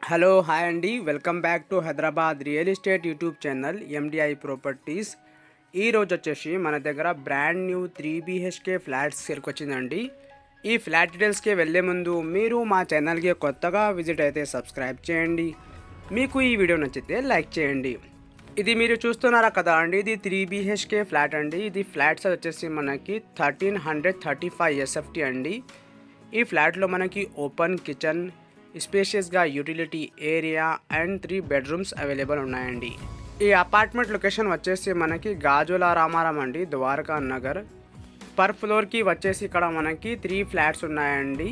Hello hi అండి, welcome back to Hyderabad real estate YouTube channel MDI properties. ఈరోజు వచ్చేసి మన దగ్గర బ్రాండ్ న్యూ 3 BHK ఫ్లాట్స్ సేల్కి వచ్చిందండి. ఈ ఫ్లాట్ డీటెయిల్స్కి వెళ్ళే ముందు మీరు మా ఛానల్కి కొత్తగా విజిట్ అయితే సబ్స్క్రైబ్ చేయండి. మీకు ఈ వీడియో నచ్చితే లైక్ చేయండి. ఇది మీరు చూస్తున్నారా కదా అండి, ఇది 3 BHK ఫ్లాట్ అండి. ఇది ఫ్లాట్స్ వచ్చేసి మనకి 1335 SFT అండి. ఈ ఫ్లాట్లో మనకి ఓపెన్ కిచెన్, స్పేషియస్గా utility area and 3 bedrooms available ఉన్నాయండి. ఈ అపార్ట్మెంట్ లొకేషన్ వచ్చేసి మనకి గాజుల రామారం అండి, ద్వారకా నగర్. పర్ ఫ్లోర్కి వచ్చేసి ఇక్కడ మనకి 3 ఫ్లాట్స్ ఉన్నాయండి.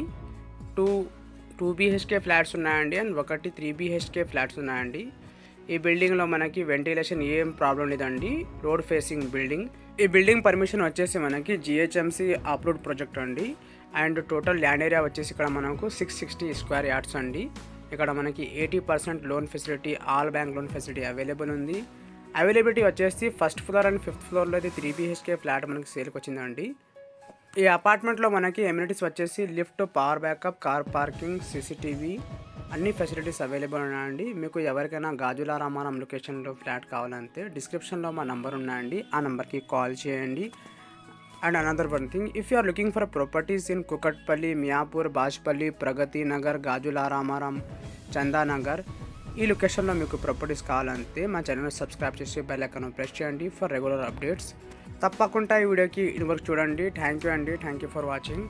2 BHK ఫ్లాట్స్ ఉన్నాయండి అండ్ ఒకటి 3 BHK ఫ్లాట్స్ ఉన్నాయండి. ఈ బిల్డింగ్లో మనకి వెంటిలేషన్ ఏం ప్రాబ్లం లేదండి, రోడ్ ఫేసింగ్ బిల్డింగ్. ఈ బిల్డింగ్ పర్మిషన్ వచ్చేసి మనకి GHMC అప్రూవ్డ్ ప్రాజెక్ట్ అండి. అండ్ టోటల్ ల్యాండ్ ఏరియా వచ్చేసి ఇక్కడ మనకు 660 స్క్వేర్ యార్డ్స్ అండి. ఇక్కడ మనకి 80% loan facility, all bank loan facility available ఉంది. అవైలబిలిటీ వచ్చేసి ఫస్ట్ ఫ్లోర్ అండ్ 5th ఫ్లోర్లో అయితే 3 BHK ఫ్లాట్ మనకి సేల్కి వచ్చిందండి. ఈ అపార్ట్మెంట్లో మనకి ఎమ్యూనిటీస్ వచ్చేసి lift, power backup, car parking, CCTV అన్ని ఫెసిలిటీస్ అవైలబుల్ ఉన్నాయండి. మీకు ఎవరికైనా గాజుల రామారం లొకేషన్లో ఫ్లాట్ కావాలంటే డిస్క్రిప్షన్లో మా నంబర్ ఉన్నాయండి, ఆ నెంబర్కి కాల్ చేయండి. And another one thing, if you are looking for properties in Kukatpalli, Miapur, Bajpalli, Pragati Nagar, Gajula Ramaram, Chanda Nagar, ఈ లొకేషన్లో మీకు ప్రాపర్టీస్ కావాలంటే మా ఛానల్ సబ్స్క్రైబ్ చేసి బెల్ ఐకాన్ ప్రెస్ చేయండి ఫర్ రెగ్యులర్ అప్డేట్స్. తప్పకుండా ఈ వీడియోకి ఇన్వర్క్ చూడండి. థ్యాంక్ యూ అండి, థ్యాంక్ యూ ఫర్ వాచింగ్.